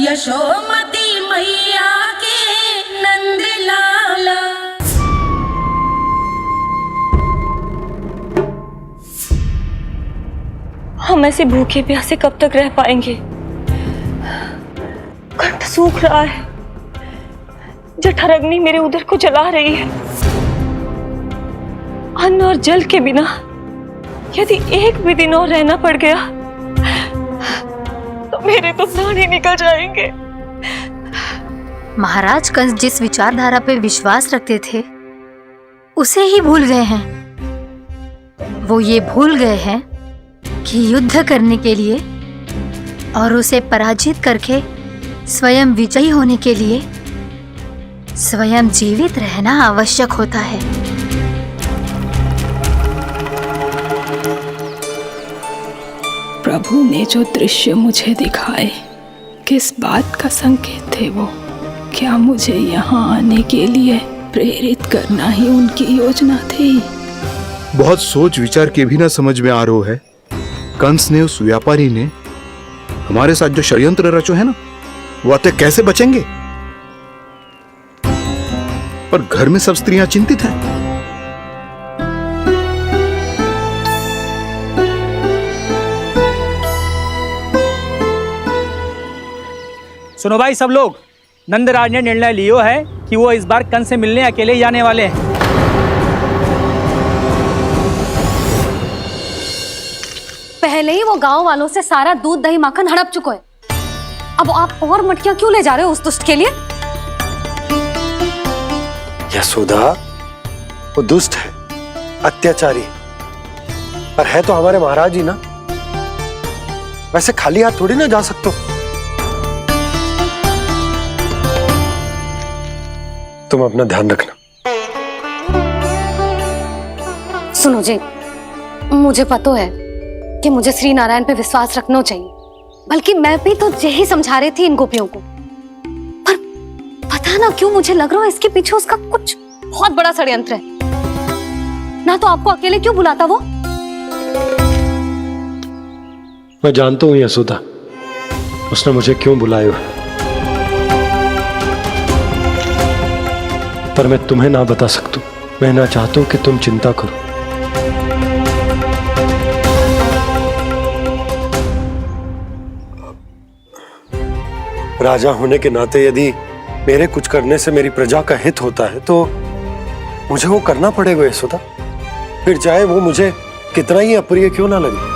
यशोमती मैया के नंद लाला। हम ऐसे भूखे प्यासे कब तक रह पाएंगे? कंठ सूख रहा है, जठराग्नि मेरे उदर को जला रही है। अन्न और जल के बिना यदि एक भी दिन और रहना पड़ गया तो मेरे तो प्राण ही निकल जाएंगे। महाराज कंस जिस विचारधारा पे विश्वास रखते थे उसे ही भूल गए हैं। वो ये भूल गए हैं कि युद्ध करने के लिए और उसे पराजित करके स्वयं विजयी होने के लिए स्वयं जीवित रहना आवश्यक होता है। प्रभु ने जो दृश्य मुझे दिखाए, किस बात का संकेत थे वो? क्या मुझे यहाँ आने के लिए प्रेरित करना ही उनकी योजना थी? बहुत सोच विचार के भी ना समझ में आ रहा है। कंस ने, उस व्यापारी ने हमारे साथ जो षड्यंत्र रचो है ना, वो आते कैसे बचेंगे? पर घर में सब स्त्रियां चिंतित हैं। सुनो भाई सब लोग, नंदराज ने निर्णय लियो है कि वो इस बार कंस से मिलने अकेले ही आने वाले हैं। पहले ही वो गांव वालों से सारा दूध दही माखन हड़प चुके हैं। अब आप और मटकियां क्यों ले जा रहे हो उस दुष्ट के लिए? यशोदा, वो दुष्ट है, अत्याचारी, पर है तो हमारे महाराज ही ना। वैसे खाली हाथ थोड़ी ना जा सकते। तुम अपना ध्यान रखना। सुनो जी, मुझे पता है कि मुझे श्री नारायण पे विश्वास रखना चाहिए, बल्कि मैं भी तो यही समझा रही थी इन गोपियों को। पर पता ना क्यों मुझे लग रहा है इसके पीछे उसका कुछ बहुत बड़ा षड्यंत्र है। ना तो आपको अकेले क्यों बुलाता वो? मैं जानता हूं यशोदा, उसने मुझे क्यों बुलाया है, पर मैं तुम्हें ना बता सकता। मैं ना चाहता हूं कि तुम चिंता करो। राजा होने के नाते यदि मेरे कुछ करने से मेरी प्रजा का हित होता है तो मुझे वो करना पड़ेगा यशोदा, फिर चाहे वो मुझे कितना ही अप्रिय क्यों ना लगे।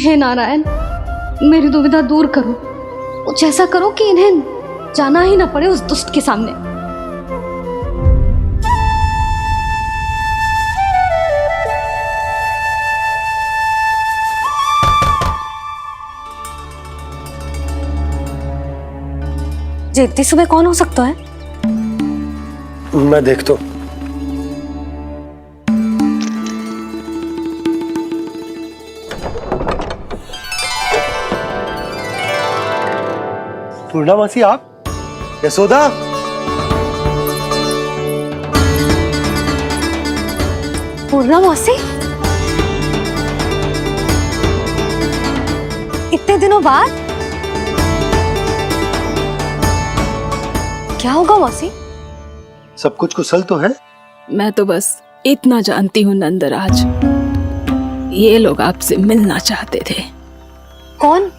हे नारायण, मेरी दुविधा दूर करो। कुछ ऐसा करो कि इन्हें जाना ही ना पड़े उस दुष्ट के सामने। जी इतनी सुबह कौन हो सकता है? मैं देखता हूं। पूर्णा मासी, आप? यशोदा, पूर्णा मौसी, इतने दिनों बाद? क्या होगा मौसी? सब कुछ कुशल तो है? मैं तो बस इतना जानती हूँ नंदराज, ये लोग आपसे मिलना चाहते थे। कौन?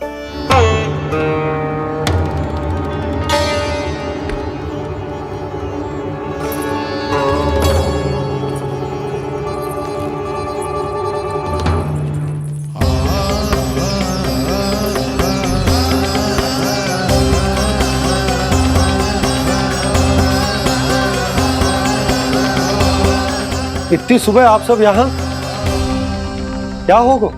इतनी सुबह आप सब यहाँ? क्या होगा?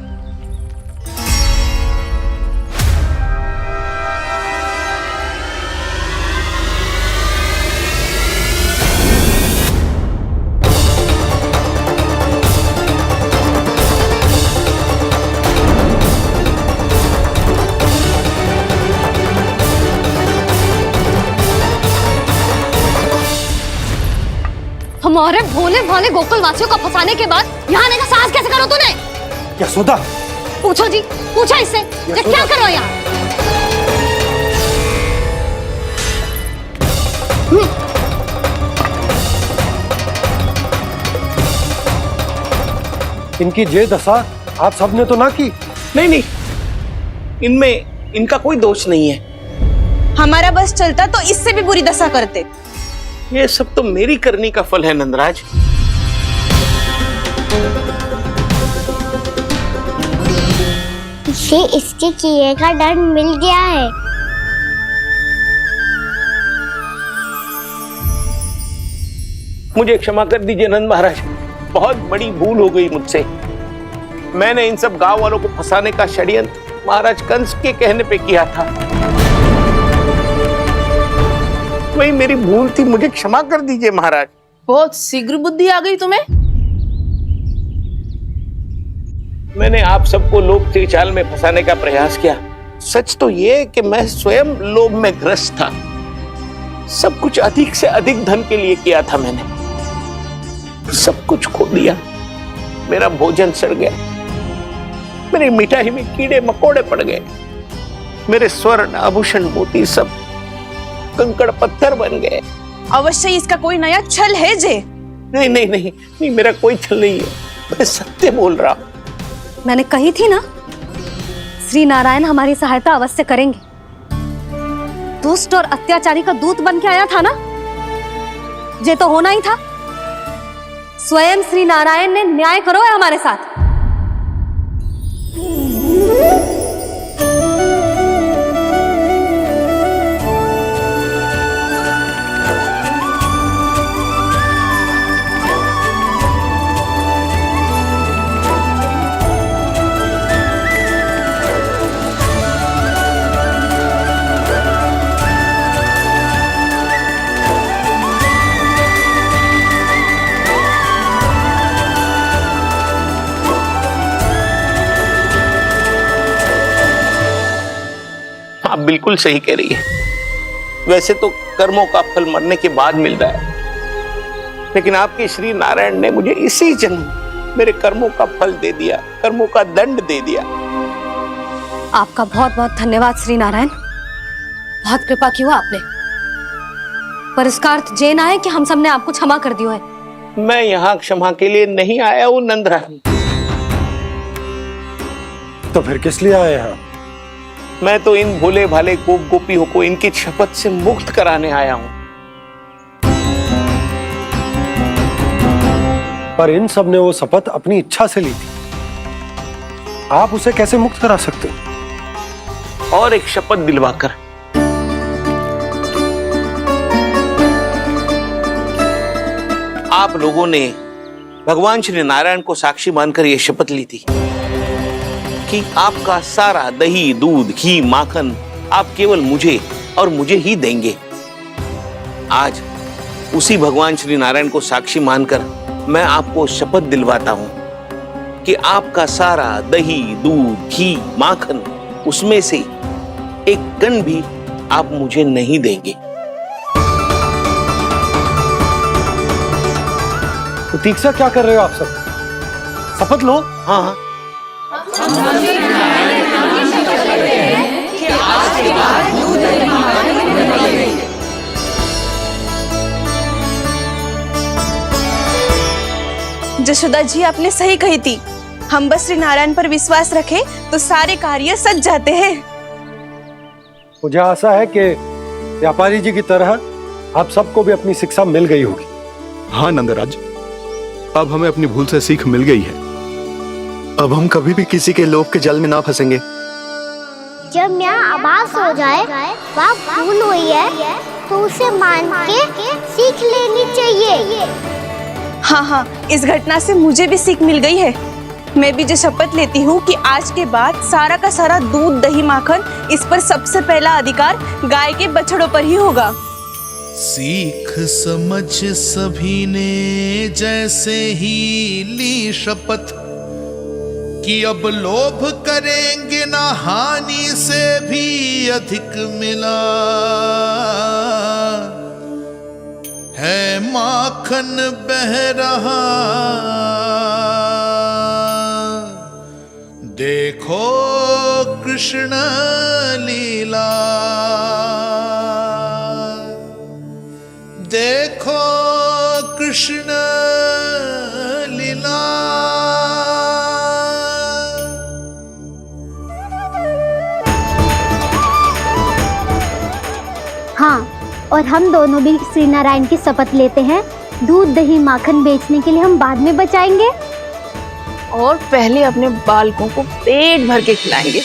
हमारे भोले भाले गोकुल वासियों को फंसाने के बाद यहाँ आने का साहस कैसे करो तूने? यशोदा, पूछो जी, पूछो इससे ये क्या कर रहे हो यहाँ? इनकी ये दशा आप सबने तो ना की। नहीं नहीं, इनमें इनका कोई दोष नहीं है। हमारा बस चलता तो इससे भी बुरी दशा करते। ये सब तो मेरी करनी का फल है नंदराज। इसे इसके किए का दंड मिल गया है। मुझे क्षमा कर दीजिए नंद महाराज, बहुत बड़ी भूल हो गई मुझसे। मैंने इन सब गांव वालों को फंसाने का षड्यंत्र महाराज कंस के कहने पे किया था। वही मेरी भूल थी, मुझे क्षमा कर दीजिए महाराज। बहुत शीघ्र बुद्धि आ गई तुम्हें। मैंने आप सबको लोभ के जाल में फंसाने का प्रयास किया। सच तो ये कि मैं स्वयं लोभ में ग्रस्त था। सब कुछ अधिक से अधिक धन के लिए किया था मैंने। सब कुछ खो दिया। मेरा भोजन सड़ गया, मेरी मिठाई में कीड़े मकोड़े पड़ गए, मेरे स्वर्ण आभूषण मोती सब कंकड़ पत्थर बन गए। अवश्य इसका कोई नया छल है जे। नहीं नहीं नहीं नहीं, मेरा कोई छल नहीं है, मैं सत्य बोल रहा हूं। मैंने कही थी ना, श्री नारायण हमारी सहायता अवश्य करेंगे। दुष्ट और अत्याचारी का दूत बन के आया था ना, ये तो होना ही था। स्वयं श्री नारायण ने न्याय करो है हमारे साथ। आप बिल्कुल सही कह रही है। वैसे तो कर्मों का फल मरने के बाद मिल रहा है, लेकिन आपके श्री नारायण ने मुझे इसी जन्म मेरे कर्मों का फल दे दिया, कर्मों का दंड दे दिया। आपका बहुत बहुत धन्यवाद श्री नारायण, बहुत कृपा की हो आपने। पर इसका अर्थ ये ना है कि हम सबने आपको क्षमा कर दिया है। मैं यहाँ क्षमा के लिए नहीं आया हूँ नंदरानी। तो फिर किस लिए आए हैं? मैं तो इन भोले भाले गोप गोपियों को इनकी शपथ से मुक्त कराने आया हूं। पर इन सब ने वो शपथ अपनी इच्छा से ली थी, आप उसे कैसे मुक्त करा सकते? और एक शपथ दिलवाकर। आप लोगों ने भगवान श्री नारायण को साक्षी मानकर यह शपथ ली थी कि आपका सारा दही, दूध, घी, माखन आप केवल मुझे और मुझे ही देंगे। आज उसी भगवान श्री नारायण को साक्षी मानकर मैं आपको शपथ दिलवाता हूं कि आपका सारा दही, दूध, घी, माखन उसमें से एक कण भी आप मुझे नहीं देंगे। तो तीक्षा क्या कर रहे हो आप सब? शपथ लो। हाँ हाँ, जशोदा जी आपने सही कही थी। हम बस श्री नारायण पर विश्वास रखें तो सारे कार्य सज जाते हैं। मुझे आशा है कि व्यापारी जी की तरह आप सबको भी अपनी शिक्षा मिल गई होगी। हाँ नंदराज, अब हमें अपनी भूल से सीख मिल गई है। अब हम कभी भी किसी के लोभ के जल में ना फंसेंगे। जब यहाँ आभास हो जाए वहाँ भूल हुई है तो उसे मान के सीख लेनी चाहिए। हाँ हाँ, इस घटना से मुझे भी सीख मिल गई है। मैं भी जो शपथ लेती हूँ कि आज के बाद सारा का सारा दूध, दही, माखन इस पर सबसे पहला अधिकार गाय के बछड़ों पर ही होगा। सीख समझ सभी ने जैसे ही ली शपथ कि अब लोभ करेंगे ना हानि से भी अधिक मिला है, माखन बह रहा देखो कृष्ण लीला, देखो कृष्ण लीला। हाँ, और हम दोनों भी श्री नारायण की शपथ लेते हैं, दूध दही माखन बेचने के लिए हम बाद में बचाएंगे और पहले अपने बालकों को पेट भर के खिलाएंगे।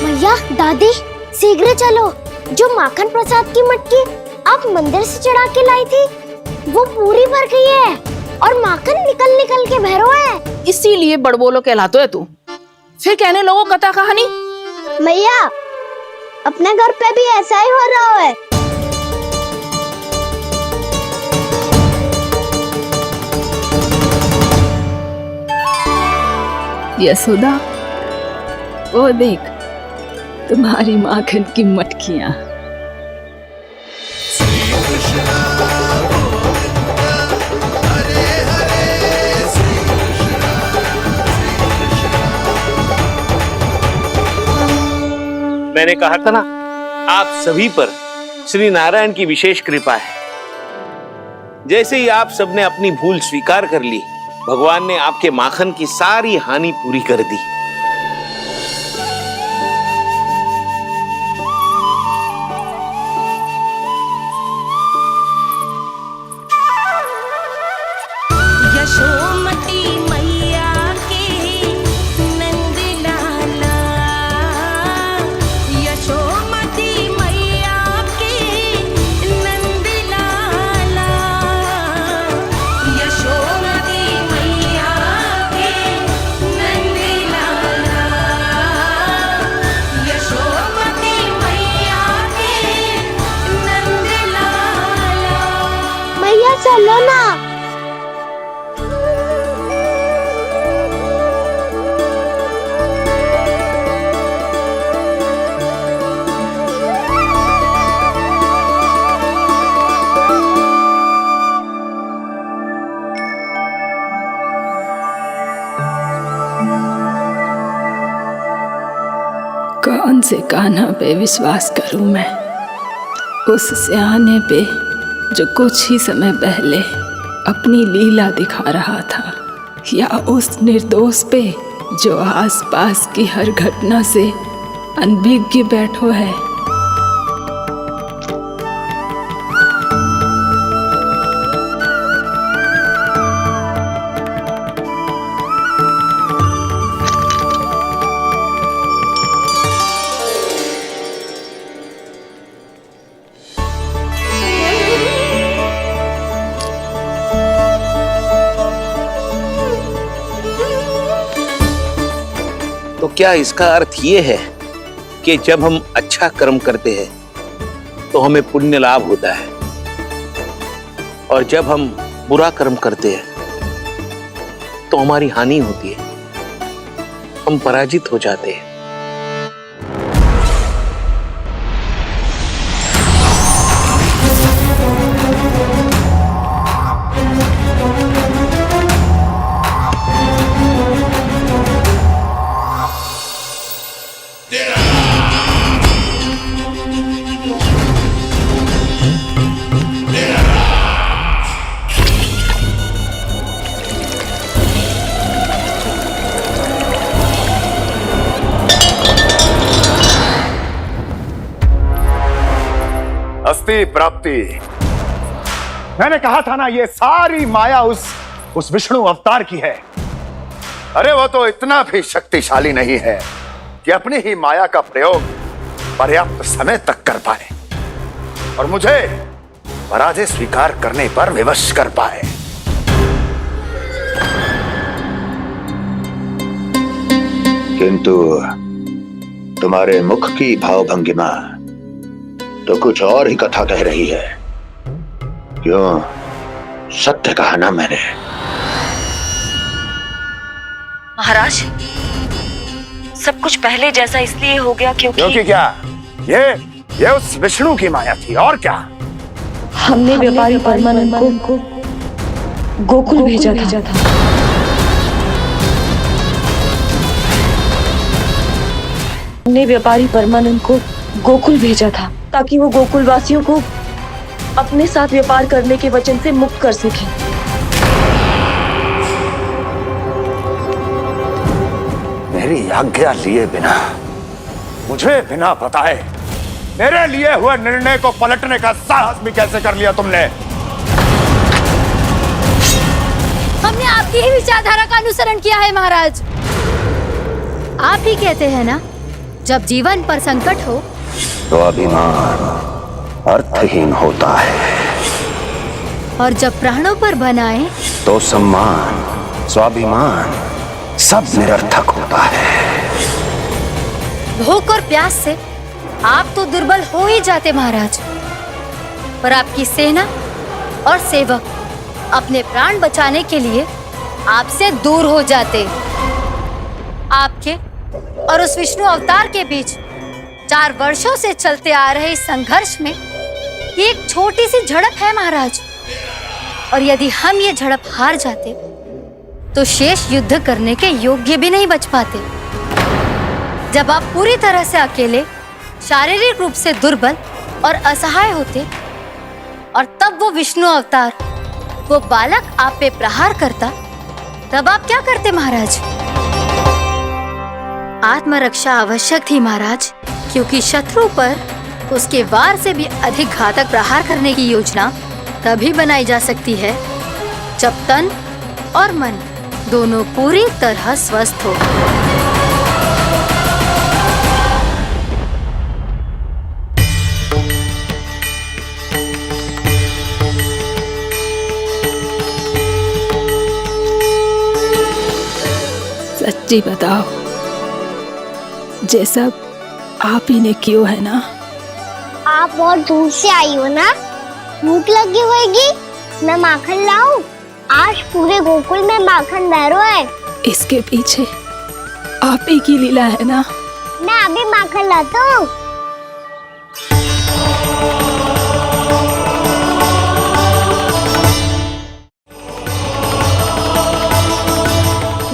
मैया, दादी, शीघ्र चलो। जो माखन प्रसाद की मटकी आप मंदिर से चढ़ा के लाई थी, वो पूरी भर गई है और माखन निकल निकल के भरो है। इसीलिए बड़बोलो कहलाते है तू। फिर कहने लोगों कथा कहानी। मैया, अपने घर पे भी ऐसा ही हो रहा है। यशोदा, वो देख तुम्हारी माखन की मटकियां। मैंने कहा था ना, आप सभी पर श्री नारायण की विशेष कृपा है। जैसे ही आप सबने अपनी भूल स्वीकार कर ली, भगवान ने आपके माखन की सारी हानि पूरी कर दी। यशोमती मैया के नंद लाला, यशोमती मैया के नंद लाला, यशोमती मैया के नंद लाला, यशोमती मैया के नंद लाला। मैया चलो ना। कौन से कान्हा पे विश्वास करूं मैं? उस सियाने पे जो कुछ ही समय पहले अपनी लीला दिखा रहा था, या उस निर्दोष पे जो आसपास की हर घटना से अनभिज्ञ बैठो है। तो क्या इसका अर्थ ये है कि जब हम अच्छा कर्म करते हैं तो हमें पुण्य लाभ होता है, और जब हम बुरा कर्म करते हैं तो हमारी हानि होती है, हम पराजित हो जाते हैं? अस्ति प्राप्ति। मैंने कहा था ना, ये सारी माया उस विष्णु अवतार की है। अरे वो तो इतना भी शक्तिशाली नहीं है कि अपनी ही माया का प्रयोग पर्याप्त समय तक कर पाए और मुझे पराजय स्वीकार करने पर विवश कर पाए। किंतु तुम्हारे मुख की भावभंगिमा तो कुछ और ही कथा कह रही है। क्यों? सत्य कहा ना मैंने। महाराज, सब कुछ पहले जैसा इसलिए हो गया क्योंकि क्या? ये उस विष्णु की माया थी, और क्या? हमने व्यापारी परमानंद को गोकुल भेजा था। हमने व्यापारी परमानंद को गोकुल भेजा था ताकि वो गोकुल वासियों को अपने साथ व्यापार करने के वचन से मुक्त कर सके। मेरी आज्ञा लिए बिना, मुझे बिना बताए मेरे लिए हुए निर्णय को पलटने का साहस भी कैसे कर लिया तुमने? हमने आपकी ही विचारधारा का अनुसरण किया है महाराज। आप ही कहते हैं ना, जब जीवन पर संकट हो तो अभिमान अर्थहीन होता है, और जब प्राणों पर बनाए तो सम्मान स्वाभिमान सब निरर्थक होता है। भूख और प्यास से आप तो दुर्बल हो ही जाते महाराज, पर आपकी सेना और सेवक अपने प्राण बचाने के लिए आपसे दूर हो जाते। आपके और उस विष्णु अवतार के बीच 4 वर्षों से चलते आ रहे इस संघर्ष में ये एक छोटी सी झड़प है महाराज, और यदि हम ये झड़प हार जाते तो शेष युद्ध करने के योग्य भी नहीं बच पाते। जब आप पूरी तरह से अकेले, शारीरिक रूप से दुर्बल और असहाय होते, और तब वो विष्णु अवतार, वो बालक आप पे प्रहार करता, तब आप क्या करते महाराज? आत्मरक्षा आवश्यक थी महाराज, क्योंकि शत्रु पर उसके वार से भी अधिक घातक प्रहार करने की योजना तभी बनाई जा सकती है जब तन और मन दोनों पूरी तरह स्वस्थ हो। सच्ची बताओ, जैसा आप ही ने कियो है ना? आप बहुत दूर से आई हो ना, भूख लगी होगी। मैं माखन लाऊं? आज पूरे गोकुल में माखन भैरो है। इसके पीछे आप ही की लीला है ना? मैं अभी माखन लाता हूँ।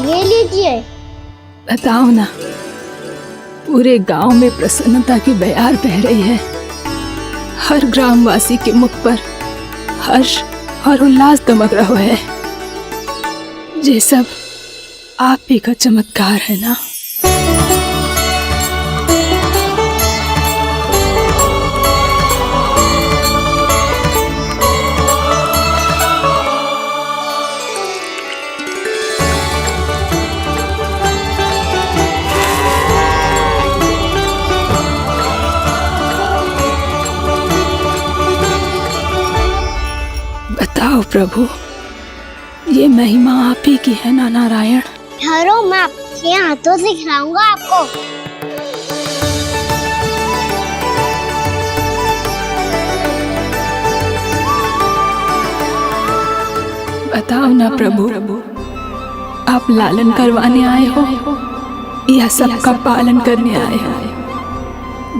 ये लीजिए। बताओ ना, पूरे गांव में प्रसन्नता की बयार बह रही है। हर ग्रामवासी के मुख पर हर्ष और उल्लास दमक रहा है। ये सब आप ही का चमत्कार है ना? बताओ प्रभु, ये महिमा आप ही की है ना नारायण? ठहरो, मैं आपके हाथों से खिलाऊंगा आपको। बताओ ना प्रभु, आप लालन करवाने आए हो या सबका पालन करने आए हो?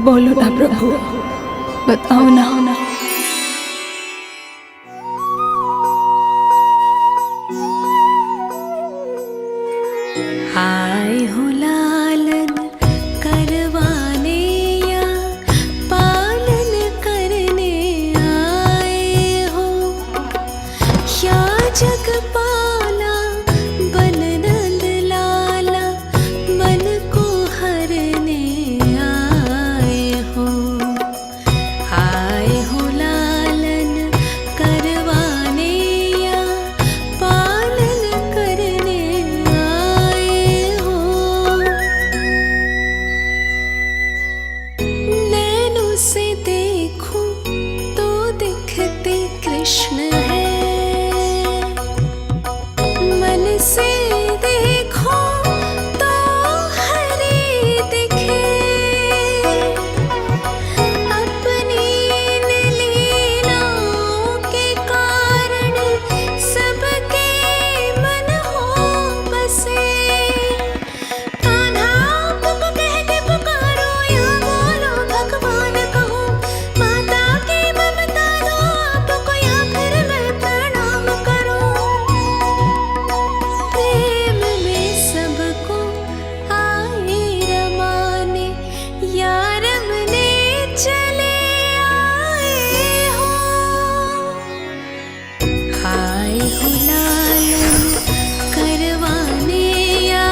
बोलो ना प्रभु, बताओ ना। आए हो लालन करवाने या पालन करने आए हो, या जगपाला बन नंद लाला मन को हरने आए हो। आए हो लालन करवाने या पालन करने आए हो। नैनों से देखूं तो दिखते कृष्ण है, मन से देखो तो हरे दिखे। अपनी लीलाओं के कारण सबके मन हो बसे। कान्हा आपको कह के पुकारो या बोलो भगवान कहो, माता की ममता दो आपको या फिर मैं प्रणाम करूं। लालन करवाने या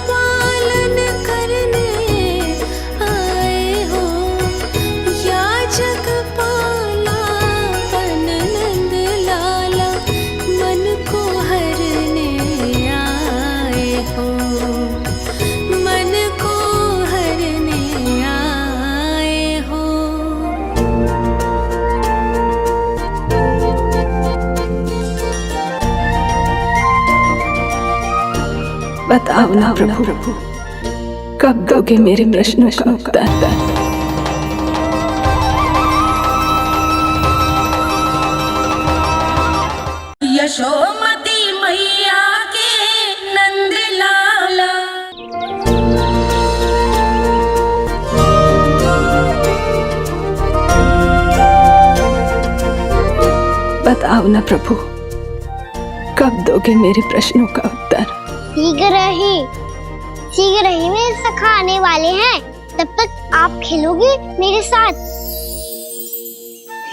पालन करने आए हो, या जगपाला पन नंद लाला मन को हरने आए हो, मन को हरने आए हो। बताओ ना प्रभु, कब दोगे मेरे प्रश्नों का उत्तर? यशोमती मैया के नंद लाला। बताओ ना प्रभु, कब दोगे मेरे प्रश्नों का उत्तर? शीघ्र ही मेरे सखा आने वाले हैं, तब तक आप खेलोगे मेरे साथ।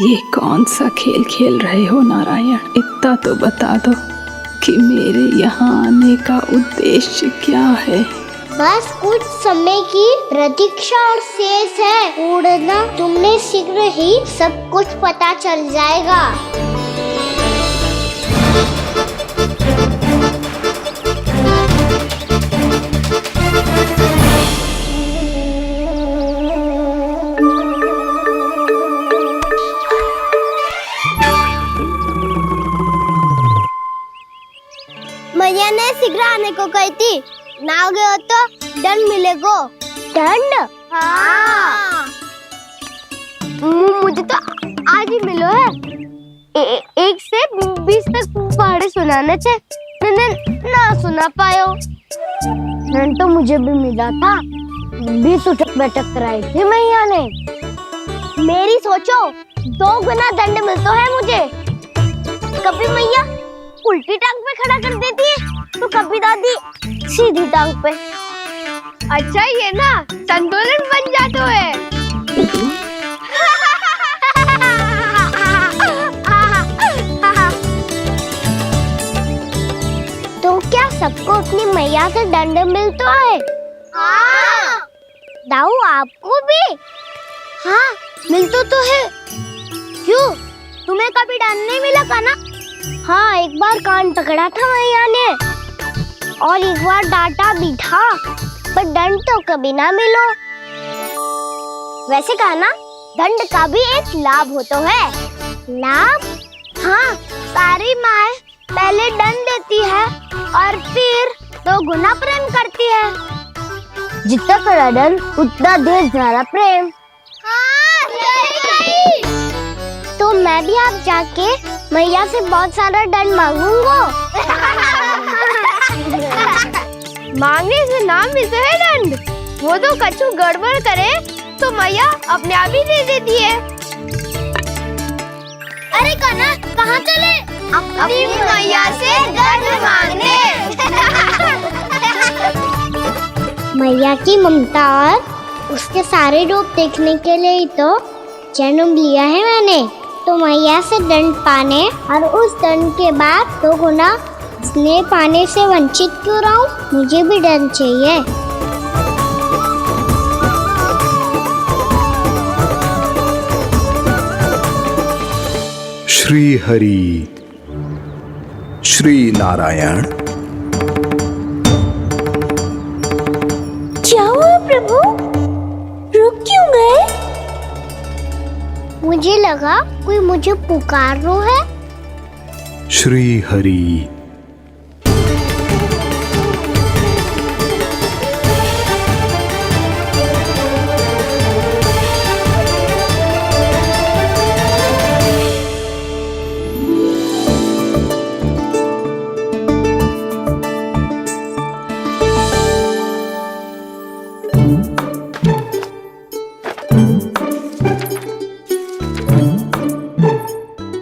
ये कौन सा खेल खेल रहे हो नारायण? इतना तो बता दो कि मेरे यहाँ आने का उद्देश्य क्या है? बस कुछ समय की प्रतीक्षा और शेष है। उड़ना तुमने शीघ्र ही सब कुछ पता चल जाएगा। मैया ने शीघ्र आने को कही थी, ना हो गए हो तो दंड मिलेगा। दंड? हाँ। मुझे तो आज ही मिलो है। 1 से 20 तक पहाड़े सुनाने थे, ना सुना पायो। दंड तो मुझे भी मिला था, 20 उठक बैठक कराई थी मैया ने। मेरी सोचो 2 गुना दंड मिलता है मुझे। कभी मैया उल्टी टांग पे खड़ा कर देती है, तो कभी दादी सीधी टांग पे। अच्छा ये ना संतुलन बन जाता है। तो क्या सबको अपनी मैया से दंड मिलता है? हाँ। दाऊ आपको भी? हाँ मिलता तो है। क्यों, तुम्हें कभी दंड नहीं मिला का ना? हाँ, एक बार कान पकड़ा था मैया ने और एक बार डांटा भी था, पर दंड तो कभी ना मिलो। वैसे कहा ना, दंड का भी एक लाभ होता है। लाभ? हाँ, सारी माँ पहले दंड देती है और फिर 2 गुना प्रेम करती है। जितना कड़ा दंड उतना ढेर सारा प्रेम। हाँ, सही। तो मैं भी आप जाके मैया से बहुत सारा दंड मांगूंगा। मांगने से ना मिलता है दंड, वो तो कछु गड़बड़ करे तो मैया अपने आप ही दे देती है। अरे कना, कहाँ चले? अपनी मैया से दंड मांगने। मैया की ममता और उसके सारे रूप देखने के लिए ही तो जन्म लिया है मैंने। तो मैया से दंड पाने और उस दंड के बाद 2 गुना स्नेह पाने से वंचित क्यों रहूं? मुझे भी दंड चाहिए। श्री हरि श्री नारायण। क्या हुआ प्रभु? रुक क्यों गए? मुझे लगा कोई मुझे पुकार रहा है। श्री हरि।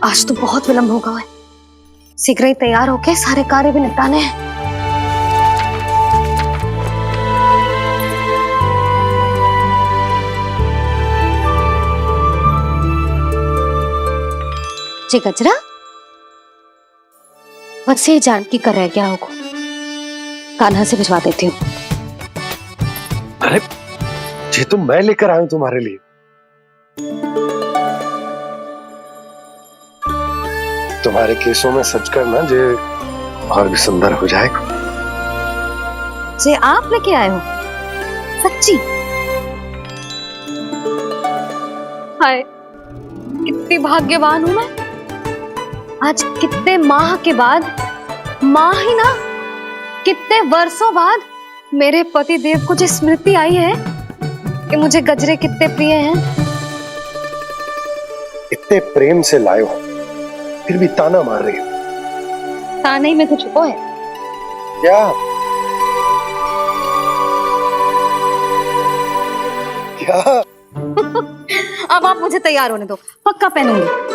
आज तो बहुत विलंब होगा है, शीघ्र ही तैयार होके सारे कार्य भी निपटाने हैं। जी गजरा, मुझसे जानकी कर रहे क्या होगा, कान्हा से भिजवा देती हूँ। अरे ये तो मैं लेकर आया हूं तुम्हारे लिए। तुम्हारे केसों में सच करना जे और भी सुंदर हो जाएगा। जे आप लेके आए हो सच्ची? हाय कितनी भाग्यवान हूं मैं। आज कितने माह के बाद, माह ही ना कितने वर्षों बाद मेरे पति देव को जो स्मृति आई है कि मुझे गजरे कितने प्रिय हैं। इतने प्रेम से लाए हो फिर भी ताना मार रही हो। ताने में कुछ छुपो है क्या? क्या? अब आप मुझे तैयार होने दो, पक्का पहनूंगी।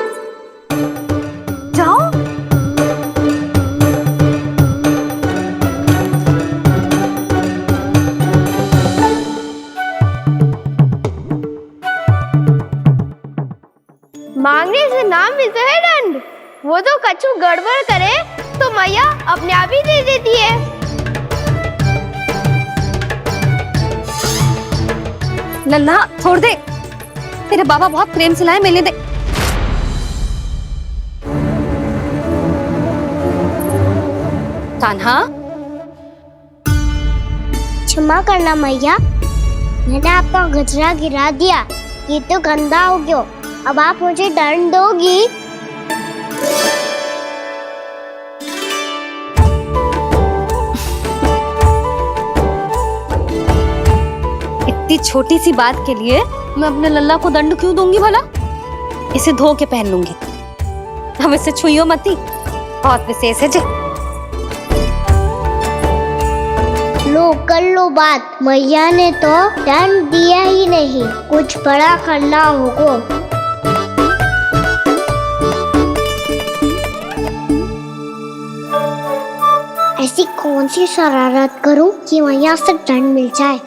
जाओ। मांगने से नाम मिलता है दंड। वो तो कछु गड़बड़ करे तो मैया अपने आप ही दे देती है। लल्ला छोड़ दे, तेरे बाबा बहुत प्रेम से लाए, मिलने दे। कान्हा क्षमा करना मैया, मैंने आपका गजरा गिरा दिया, ये तो गंदा हो गया। अब आप मुझे दंड दोगी? इतनी छोटी सी बात के लिए मैं अपने लल्ला को दंड क्यों दूंगी भला? इसे धो के पहन लूंगी। अब इसे छुइयो मती, बहुत विशेष है जी। लो कर लो बात, मैया ने तो दंड दिया ही नहीं, कुछ बड़ा करना होगा। ऐसी कौन सी शरारत करूं कि मैया से दंड मिल जाए?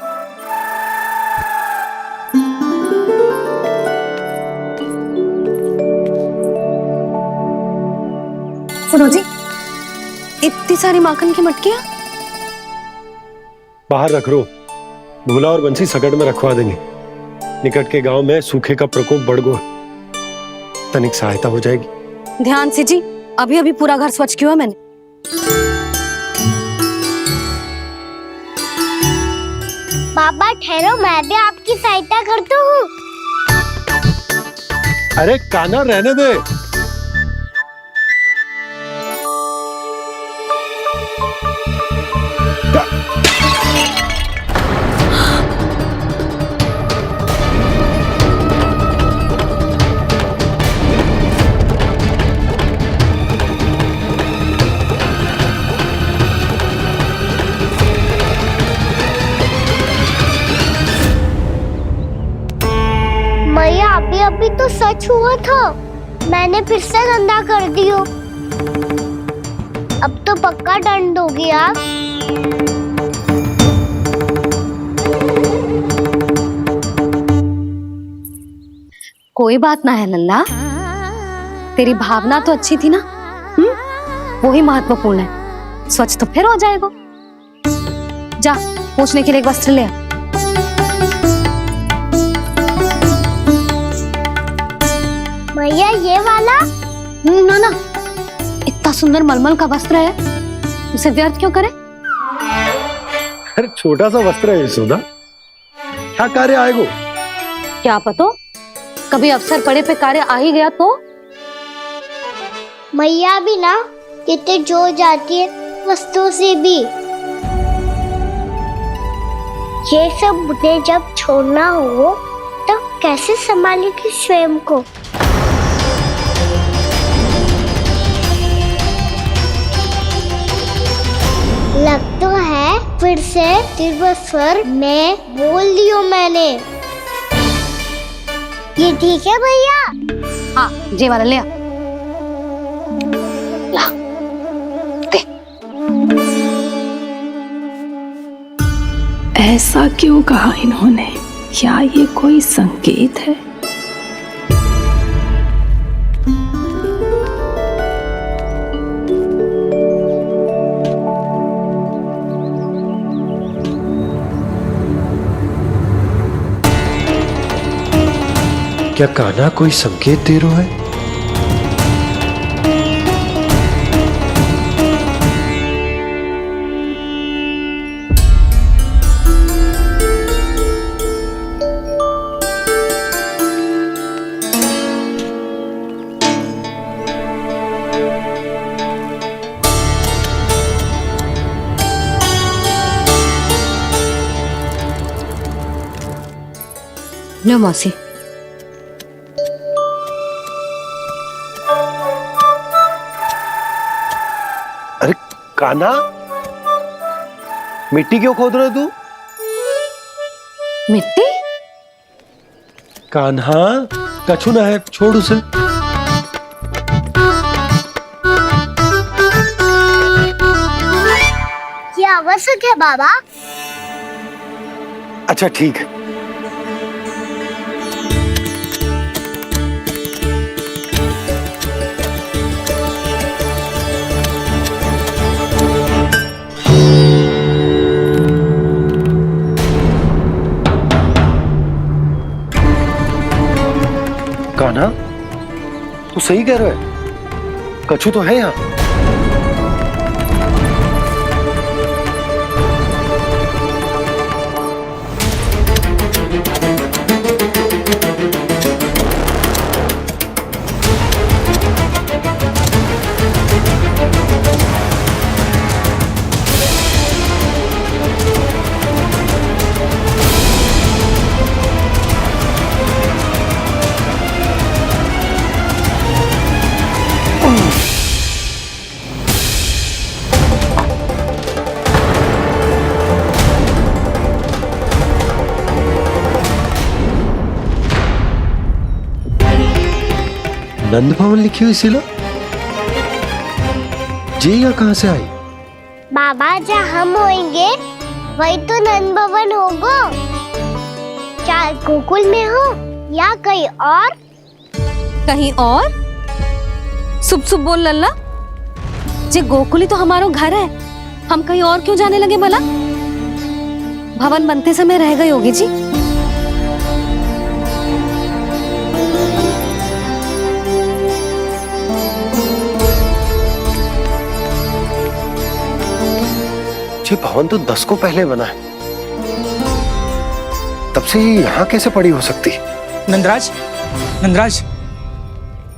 सुनो जी, इतनी सारी माखन की मटकियां बाहर रख रो, भूला और बंसी सकट में रखवा देंगे। निकट के गांव में सूखे का प्रकोप बढ़ गया, तनिक सहायता हो जाएगी। ध्यान से जी, अभी अभी पूरा घर स्वच्छ किया मैंने। पापा ठहरो, मैं भी आपकी सहायता करता हूँ। अरे कान्हा रहने दे। मैया अभी तो सच हुआ था, मैंने फिर से गंदा कर दियो। अब तो पक्का दंड दोगी आप। कोई बात ना है लल्ला, तेरी भावना तो अच्छी थी ना, वो ही महत्वपूर्ण है। स्वच्छ तो फिर हो जाएगा। जा पोंछने के लिए एक वस्त्र ले आ। भैया ये वाला? ना ना, इतना सुंदर मलमल का वस्त्र है, उसे व्यर्थ क्यों करे? अरे छोटा सा वस्त्र है यशोदा, क्या कार्य आएगा? क्या पता, कभी अवसर पड़े पे कार्य आ ही गया तो? मैया भी ना कितने जो जाती है वस्तुओं से भी। ये सब मुझे जब छोड़ना हो तो कैसे संभालेगी स्वयं को? लग तो है फिर से तिरस्वर में बोल दियो मैंने। ये ठीक है भैया? हाँ, जे वाला ले आ। ला, दे। ऐसा क्यों कहा इन्होंने? क्या ये कोई संकेत है? क्या कान्हा कोई संकेत दे रहा है? लो मौसी। अरे कान्हा, मिट्टी क्यों खोद रहे तू? मिट्टी? कान्हा, कछु ना है, छोड़ उसे। ये आवश्यक है बाबा। अच्छा ठीक है। कान्हा, तू सही कह रहा है, कछु तो है यहाँ। नंद भवन लिखी हुई सिला, जी यहाँ कहाँ से आई? बाबा जहाँ हम होंगे वही तो नंद भवन होगा। चाहे गोकुल में हो या कहीं और। कहीं और? सुब सुब बोल लल्ला। जे गोकुली तो हमारो घर है, हम कहीं और क्यों जाने लगे भला? भवन बनते समय रह गई होगी जी। ये भवन तो 10 को पहले बना है, तब से ये यहाँ कैसे पड़ी हो सकती? नंदराज, नंदराज,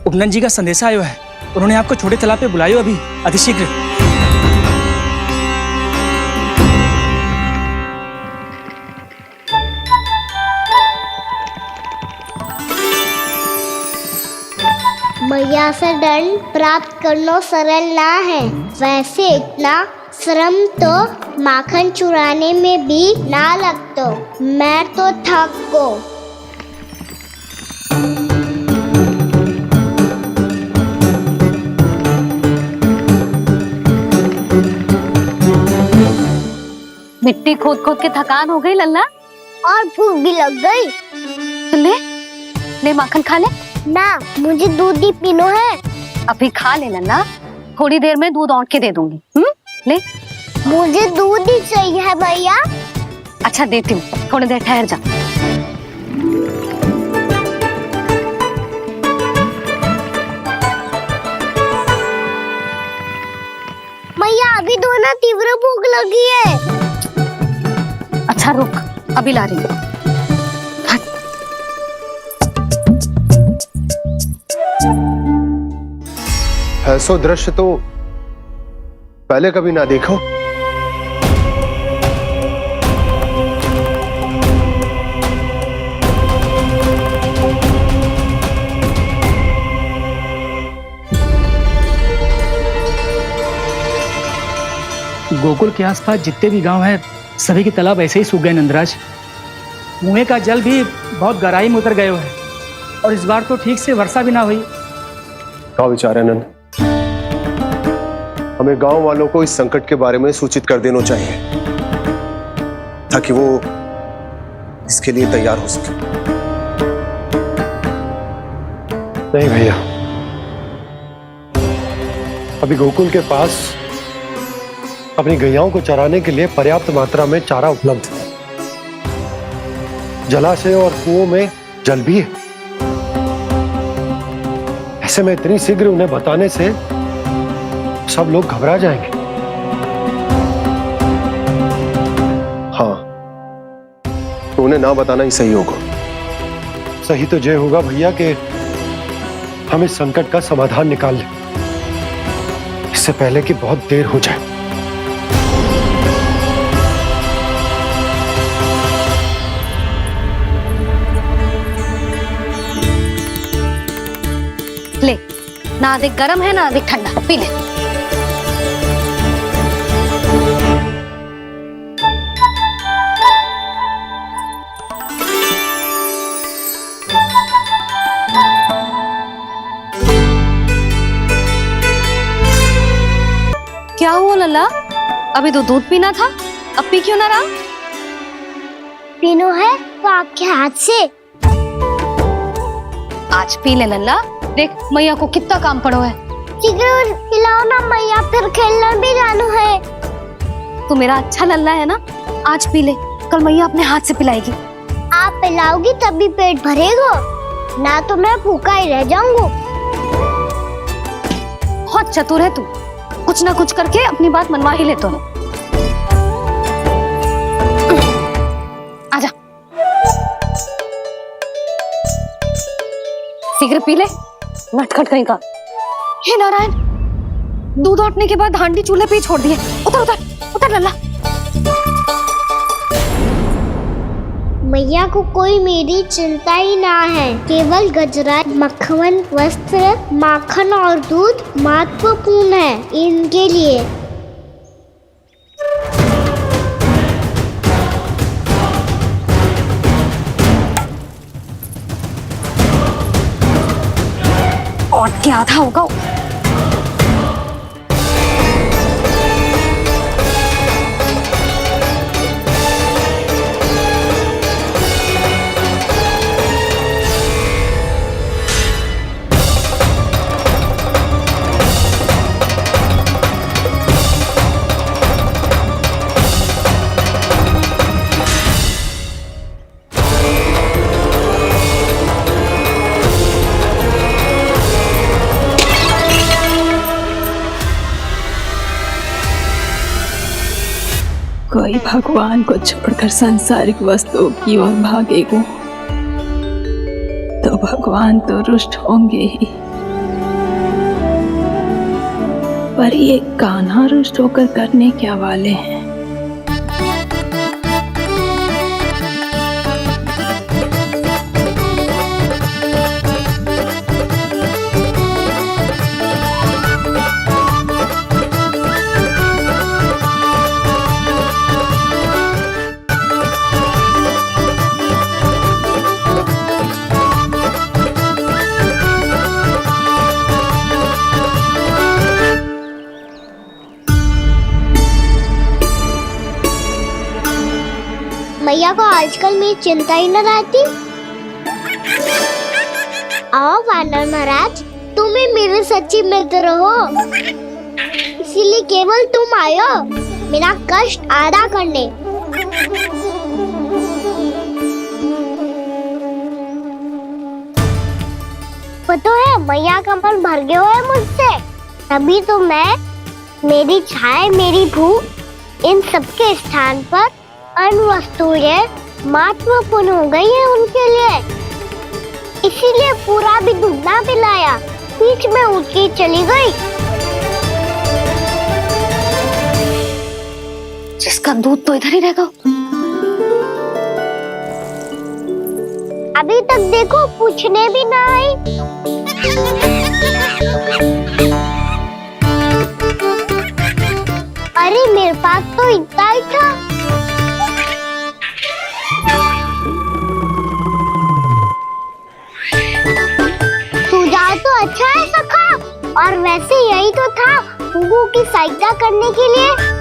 उपनंद जी का संदेशा आयो है। उन्होंने आपको छोटे तालाब पे बुलायो अभी, अतिशीघ्र। मैया से दंड प्राप्त करना सरल ना है। वैसे इतना श्रम तो माखन चुराने में भी ना लगतो। मैं तो थक गो। मिट्टी खोद खोद के थकान हो गई लल्ला, और भूख भी लग गई। तो ले ले माखन खा ले। ना, मुझे दूध ही पीनो है। अभी खा ले लल्ला, थोड़ी देर में दूध औंट के दे दूंगी। ले। मुझे दूध ही चाहिए है भैया। अच्छा देती हूँ, थोड़ी देर ठहर जा। मैया अभी दो ना, तीव्र भूख लगी है। अच्छा रुक, अभी ला रही हूँ। ऐसा दृश्य तो पहले कभी ना देखो। गोकुल के आसपास जितने भी गांव हैं, सभी के तालाब ऐसे ही सूख गए नंदराज। कुएं का जल भी बहुत गहराई में उतर गए है, और इस बार तो ठीक से वर्षा भी ना हुई। क्या विचार है नंद? हमें गांव वालों को इस संकट के बारे में सूचित कर देना चाहिए, ताकि वो इसके लिए तैयार हो सके। नहीं भैया, अभी गोकुल के पास अपनी गैयाओं को चराने के लिए पर्याप्त मात्रा में चारा उपलब्ध है। जलाशय और कुओं में जल भी है। ऐसे में इतनी शीघ्र उन्हें बताने से सब लोग घबरा जाएंगे। हाँ, तो उन्हें ना बताना ही सही होगा। सही तो ये होगा भैया कि हम इस संकट का समाधान निकाल लें, इससे पहले कि बहुत देर हो जाए। ले, ना अधिक गर्म है ना अधिक ठंडा, पी ले। क्या हुआ लल्ला? अभी तो दूध पीना था, अब पी क्यों ना रहा? पीनो है तो आपके हाथ से। आज पी ले लल्ला, देख मैया को कितना काम पड़ो है। शीघ्र पिलाओ ना मैया, फिर खेलने भी जाना है। तू मेरा अच्छा लल्ला है ना, आज पी ले, कल मैया अपने हाथ से पिलाएगी। आप पिलाओगी तभी पेट भरेगा, ना तो मैं भूखा ही रह जाऊंगा। बहुत चतुर है तू, कुछ ना कुछ करके अपनी बात मनवा ही ले तो। आजा, शीघ्र पी ले, नटखट कहीं का। हे नारायण, दूध औटने के बाद हांडी चूल्हे पे ही छोड़ दिए। उतर उतर उतर लल्ला। मैया को कोई मेरी चिंता ही ना है, केवल गजरा, मक्खन, वस्त्र, माखन और दूध महत्वपूर्ण है इनके लिए। और क्या आधा होगा। कोई भगवान को छोड़कर सांसारिक वस्तुओं की ओर भागेगा तो भगवान तो रुष्ट होंगे ही, पर ये कान्हा रुष्ट होकर करने क्या वाले हैं? मैया को आजकल मेरी चिंता ही न रहती। आओ वानर महाराज, तुम ही मेरे सच्ची मित्र हो, इसीलिए केवल तुम आयो मेरा कष्ट आधा करने। पता है मैया का मन भर गया है मुझसे, तभी तो मैं, मेरी छाया, मेरी भूख, इन सबके स्थान पर अन्य वस्तुएं महत्वपूर्ण हो गई है उनके लिए। इसीलिए पूरा भी दूध ना पिलाया, बीच में उठ के चली गई। जिसका दूध तो इधर ही रहेगा। अभी तक देखो पूछने भी ना आई। अरे मेरे पास तो इतना ही था। सुझाव तो अच्छा है सखा, और वैसे यही तो था गुगू की सहायता करने के लिए।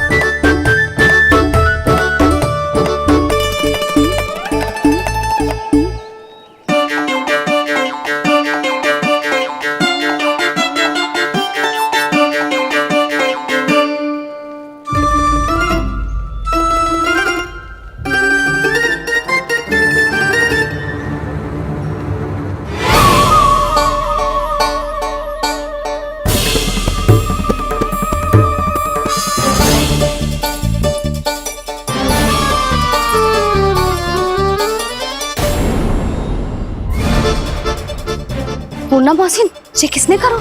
मुन्ना मौसी, ये किसने करो?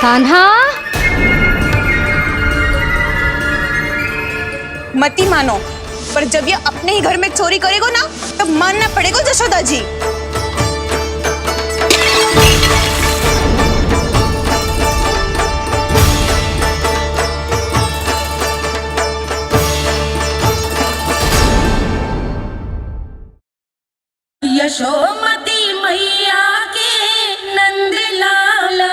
कान्हा, मती मानो, पर जब ये अपने ही घर में चोरी करेगो ना, तब मानना पड़ेगा जशोदा जी। यशोमती मैया के नंद लाला।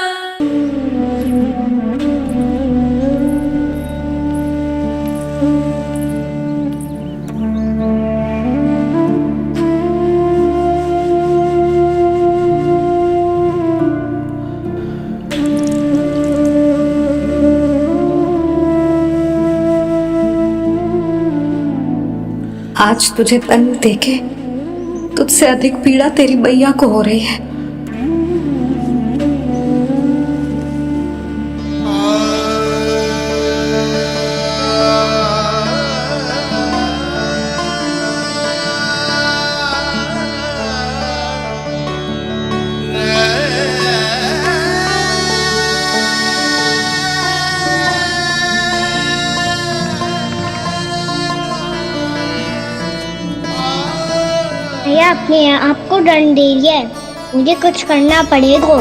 आज तुझे तन देके तुझसे अधिक पीड़ा तेरी मैया को हो रही है। भैया अपने आपको दंड दे रही है, मुझे कुछ करना पड़ेगा।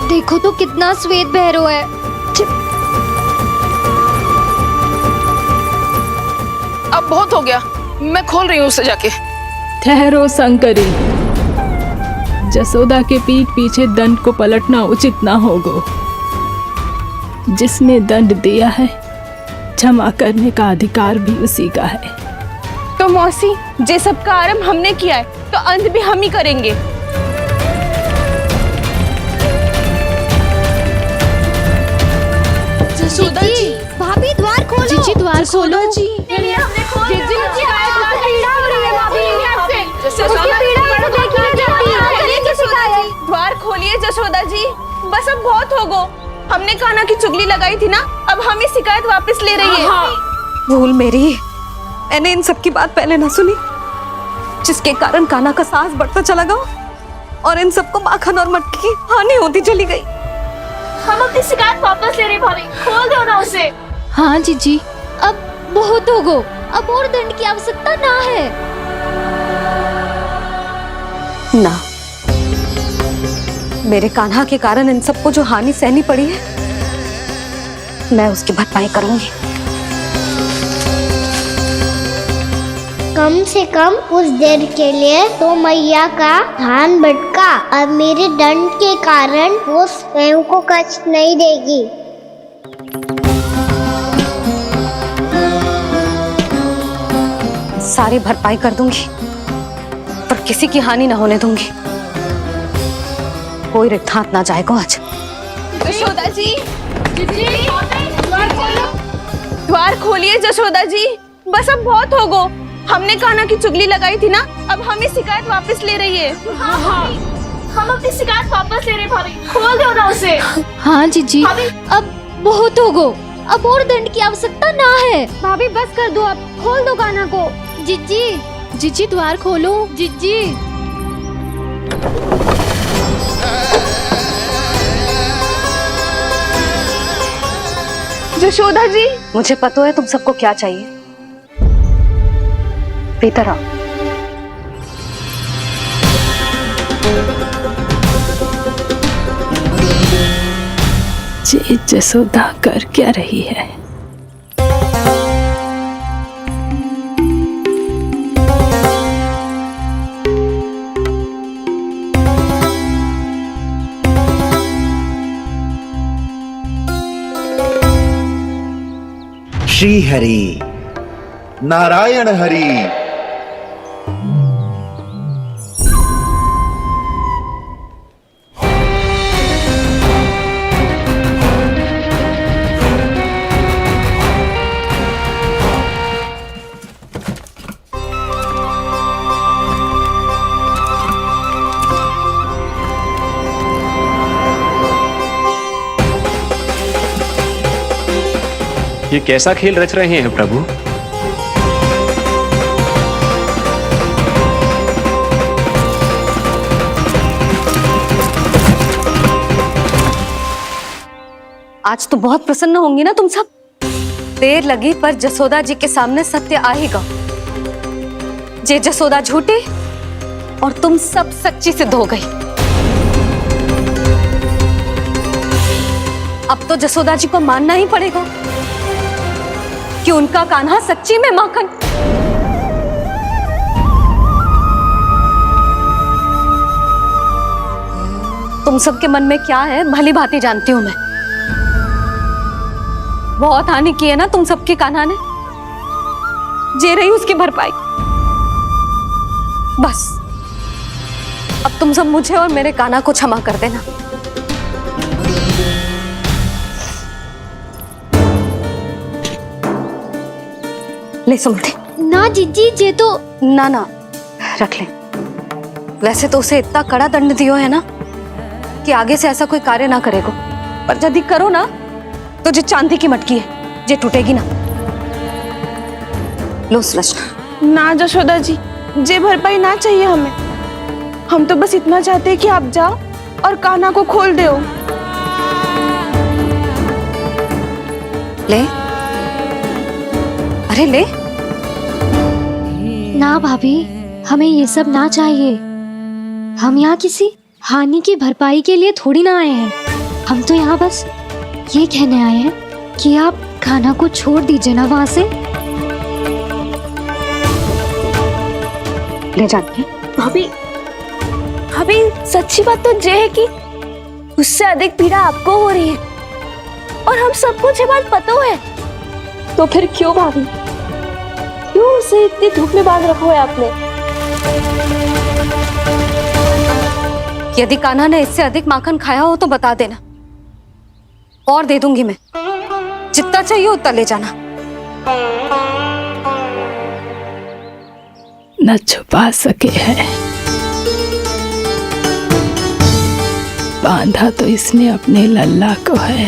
देखो तो कितना श्वेत भैरव है। अब बहुत हो गया, मैं खोल रही हूँ उसे जाके। ठहरो शंकरी, जसोदा के पीठ पीछे दंड को पलटना उचित ना होगा। जिसने दंड दिया है, क्षमा करने का अधिकार भी उसी का है। तो मौसी, जे सब का आरंभ हमने किया है, तो अंत भी हम ही करेंगे। जसोदा जी, भाभी द्वार खोलो। जीजी द्वार खोलो। जी द्वार खोलिए जशोदा जी, बस अब बहुत हो गो। हमने कान्हा की चुगली लगाई थी ना, अब हम ही शिकायत वापस ले रही है। भूल मेरी, मैंने इन सब की बात पहले ना सुनी, जिसके कारण कान्हा का साहस बढ़ता चला गया और इन सबको माखन और मटकी की हानि होती चली गई। हम अपनी शिकायत वापस ले रहे भाभी, खोल दो ना उसे। हाँ जीजी, अब बहुत हो गो, अब और दंड की आवश्यकता ना है। ना, मेरे कान्हा के कारण इन सबको जो हानि सहनी पड़ी है, मैं उसकी भरपाई करूंगी। कम से कम कुछ देर के लिए तो मैया का ध्यान भटका, अब मेरे दंड के कारण वो स्वयं को कष्ट नहीं देगी। सारी भरपाई कर दूंगी, पर किसी की हानि न होने दूंगी। कोई रिक्त हाथ ना जाएगा आज। जशोदा जी, द्वार खोलिए जशोदा जी, बस अब बहुत हो गो। हमने कान्हा की चुगली लगाई थी ना, अब हम ही शिकायत वापस ले रही है। हम अपनी शिकायत वापस ले रहे भाभी, खोल दो ना उसे। हाँ जीजी, अब बहुत हो गो, अब और दंड की आवश्यकता ना है। भाभी बस कर दो, अब खोल दो कान्हा को। जीजी, जीजी द्वार खोलो। जीजी। जशोदा जी, मुझे पता है तुम सबको क्या चाहिए। भीतर आओ। जी जसोदा कर क्या रही है? श्री हरि नारायण हरि। ये कैसा खेल रच रहे हैं प्रभु? आज तो बहुत प्रसन्न होंगी ना तुम सब। देर लगी पर जसोदा जी के सामने सत्य आएगा। जे जसोदा झूठी और तुम सब सच्ची सिद्ध हो गई। अब तो जसोदा जी को मानना ही पड़ेगा कि उनका कान्हा सच्ची में माखन। तुम सबके मन में क्या है भली भांति जानती हूं मैं। बहुत हानि की है ना तुम सबके कान्हा ने। जे रही उसकी भरपाई। बस अब तुम सब मुझे और मेरे कान्हा को क्षमा कर देना। ले सुमति। ना जीजी, जे तो ना ना रख ले। वैसे तो उसे इतना कड़ा दंड दियो है ना कि आगे से ऐसा कोई कार्य ना करेगा। पर यदि करो ना तो जो चांदी की मटकी है जे टूटेगी ना। लो सुलझ। ना जशोदा जी, जे भरपाई ना चाहिए हमें। हम तो बस इतना चाहते हैं कि आप जाओ और कान्हा को खोल दो। ले, अरे ले। ना भाभी, हमें ये सब ना चाहिए। हम यहाँ किसी हानि की भरपाई के लिए थोड़ी ना आए हैं। हम तो यहाँ बस ये कहने आए हैं कि आप कान्हा को छोड़ दीजिए ना वहां से। ले जाती है। भाभी, भाभी सच्ची बात तो ये है कि उससे अधिक पीड़ा आपको हो रही है और हम सबको ये बात पता है। तो फिर क्यों भाभी, क्यों उसे इतनी धूप में बांध रखा है आपने? यदि कान्हा ने इससे अधिक माखन खाया हो तो बता देना और दे दूंगी मैं। जितना चाहिए उतना ले जाना। न छुपा सके हैं। बांधा तो इसने अपने लल्ला को है,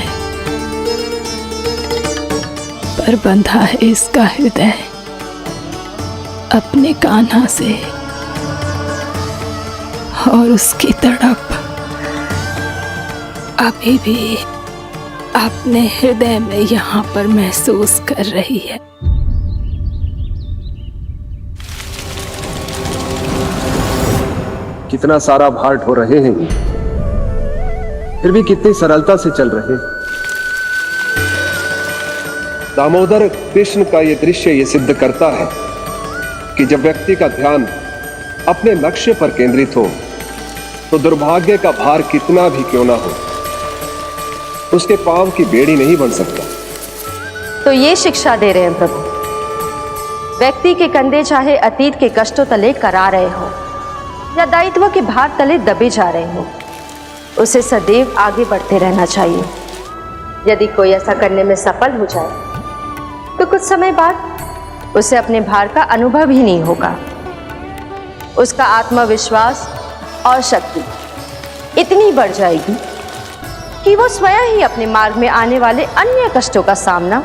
पर बंधा है इसका हृदय अपने कान्हा से। और उसकी तड़प अभी भी अपने हृदय में यहाँ पर महसूस कर रही है। कितना सारा भार ढो रहे हैं, फिर भी कितनी सरलता से चल रहे हैं। दामोदर कृष्ण का ये दृश्य ये सिद्ध करता है कि जब व्यक्ति का ध्यान अपने लक्ष्य पर केंद्रित हो तो दुर्भाग्य का भार कितना भी क्यों ना हो, उसके पांव की बेड़ी नहीं बन सकता। तो ये शिक्षा दे रहे हैं प्रभु। व्यक्ति के कंधे चाहे अतीत के कष्टों तले करा रहे हो या दायित्व के भार तले दबे जा रहे हो, उसे सदैव आगे बढ़ते रहना चाहिए। यदि कोई ऐसा करने में सफल हो जाए तो कुछ समय बाद उसे अपने भार का अनुभव ही नहीं होगा। उसका आत्मविश्वास और शक्ति इतनी बढ़ जाएगी कि वो स्वयं ही अपने मार्ग में आने वाले अन्य कष्टों का सामना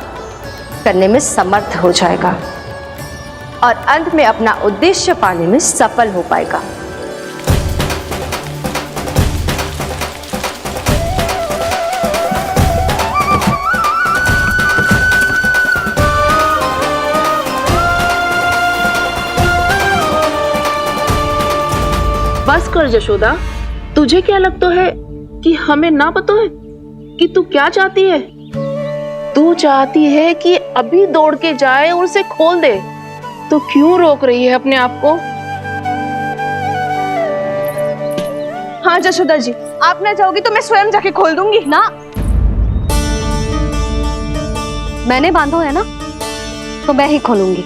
करने में समर्थ हो जाएगा और अंत में अपना उद्देश्य पाने में सफल हो पाएगा। कर जशोदा, तुझे क्या लगता है कि हमें ना पता है कि तू क्या चाहती है? तू चाहती है कि अभी दौड़ के जाए और उसे खोल दे, तो क्यों रोक रही है अपने आप को? हाँ जशोदा जी, आप ना चाहोगी तो मैं स्वयं जाके खोल दूंगी। ना, मैंने बांधो है ना, तो मैं ही खोलूंगी।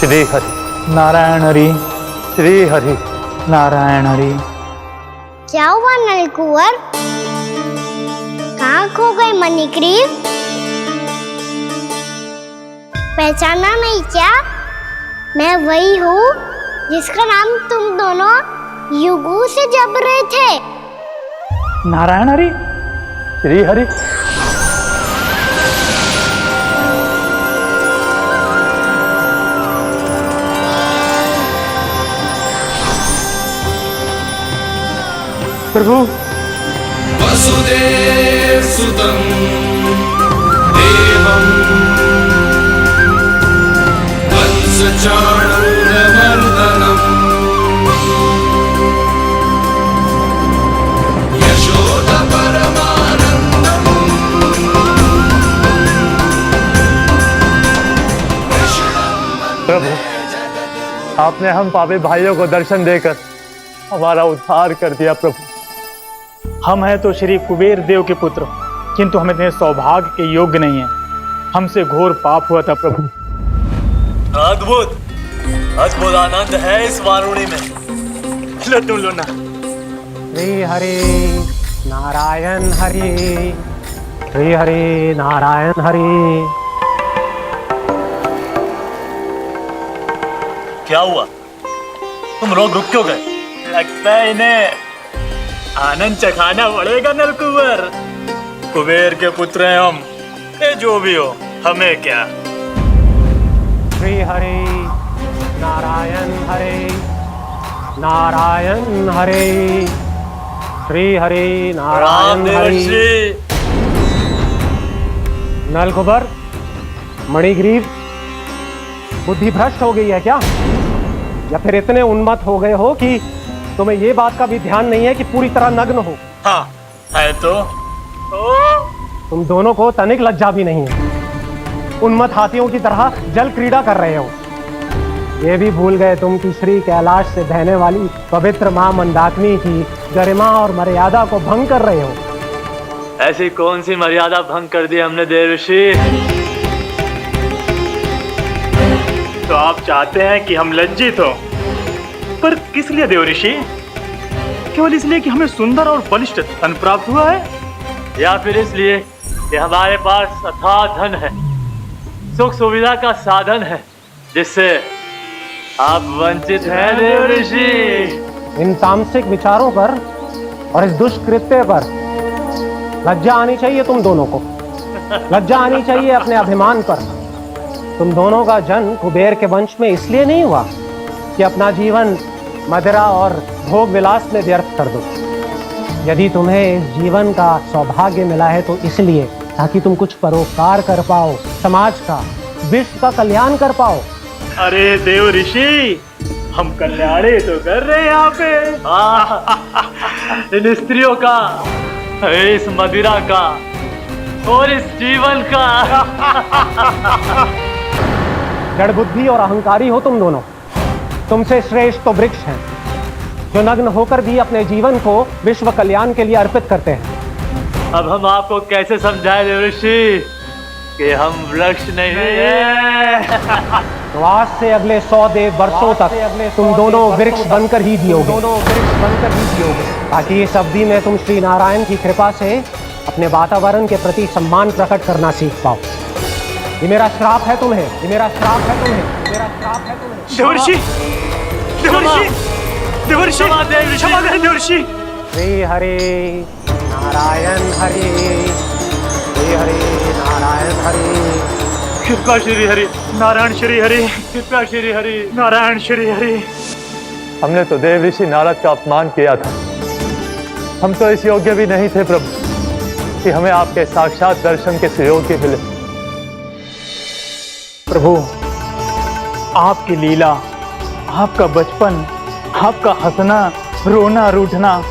श्री हरि नारायण हरि, श्री हरि नारायण हरि। क्या हुआ नलकुंवर? कहाँ खो गए मणिग्रीव? पहचाना नहीं क्या? मैं वही हूँ जिसका नाम तुम दोनों युगों से जप रहे थे। नारायण हरि, श्री हरि। प्रभु, वसुदेव सुतं देवं वत्सचाणूरमर्दनम् यशोदा परमानन्दम्। प्रभु, आपने हम पापी भाइयों को दर्शन देकर हमारा उद्धार कर दिया। प्रभु, हम हैं तो श्री कुबेर देव के पुत्र, किंतु हम इतने सौभाग्य के योग्य नहीं हैं। हमसे घोर पाप हुआ था प्रभु। अद्भुत अद्भुत आनंद है इस वारुणी में। लो तुम लो ना। श्री हरि नारायण हरि, श्री हरि नारायण हरि। क्या हुआ? तुम रोक रुक क्यों गए? लगता है इन्हें आनंद चखाना पड़ेगा नलकुंवर। कुबेर के पुत्र हैं हम, ये जो भी हो हमें क्या। श्री हरि नारायण हरि, नारायण हरि, श्री हरि नारायण हरि। नलकुंवर, मणिग्रीव, बुद्धि भ्रष्ट हो गई है क्या? या फिर इतने उन्मत्त हो गए हो कि तुम्हें ये बात का भी ध्यान नहीं है कि पूरी तरह नग्न हो? हाँ है तो तुम दोनों को तनिक लज्जा भी नहीं है। उन्मत्त हाथियों की तरह जल क्रीड़ा कर रहे हो। ये भी भूल गए तुम कि श्री कैलाश से बहने वाली पवित्र मां मंदाकिनी की गरिमा और मर्यादा को भंग कर रहे हो। ऐसी कौन सी मर्यादा भंग कर दी हमने देव ऋषि? तो आप चाहते हैं कि हम लज्जित हो, पर किस लिए देव ऋषि? केवल इसलिए कि हमें सुंदर और बलिष्ठ धन प्राप्त हुआ है, या फिर इसलिए कि हमारे पास अथाह धन है, सुख सुविधा का साधन है, जिससे आप वंचित हैं देव ऋषि? इन तामसिक विचारों पर और इस दुष्कृत्य पर लज्जा आनी चाहिए तुम दोनों को। लज्जा आनी चाहिए अपने अभिमान पर। तुम दोनों का जन्म कुबेर के वंश में इसलिए नहीं हुआ कि अपना जीवन मदिरा और भोग विलास में व्यर्थ कर दो। यदि तुम्हें इस जीवन का सौभाग्य मिला है तो इसलिए ताकि तुम कुछ परोपकार कर पाओ, समाज का, विश्व का कल्याण कर पाओ। अरे देव ऋषि, हम कल्याणी तो कर रहे हैं यहाँ पे। इन स्त्रियों का, इस मदिरा का और इस जीवन का। जड़ बुद्धि और अहंकारी हो तुम दोनों। तुमसे श्रेष्ठ तो वृक्ष हैं, जो नग्न होकर भी अपने जीवन को विश्व कल्याण के लिए अर्पित करते हैं। अब हम आपको कैसे समझाएं देवऋषि कि हम वृक्ष नहीं है। तो आज से अगले 100 देव वर्षों तक तुम दोनों वृक्ष बनकर ही जियोगे, ताकि इस अवधि में तुम श्री नारायण की कृपा से अपने वातावरण के प्रति सम्मान प्रकट करना सीख पाओ। ये मेरा श्राप है तुम्हें, ये मेरा श्राप है तुम्हें, मेरा श्राप है तुम्हें। देवऋषि, देवऋषि, देवऋषि, क्षमा करें देवऋषि। श्री हरे नारायण हरे, श्री हरे नारायण हरे। कृपा श्री हरि नारायण श्री हरि, कृपा श्री हरि नारायण श्री हरि। हमने तो देव ऋषि नारद का अपमान किया था। हम तो इस योग्य भी नहीं थे प्रभु कि हमें आपके साक्षात दर्शन के सुयोग्य मिले। प्रभु, आपकी लीला, आपका बचपन, आपका हंसना, रोना, रूठना,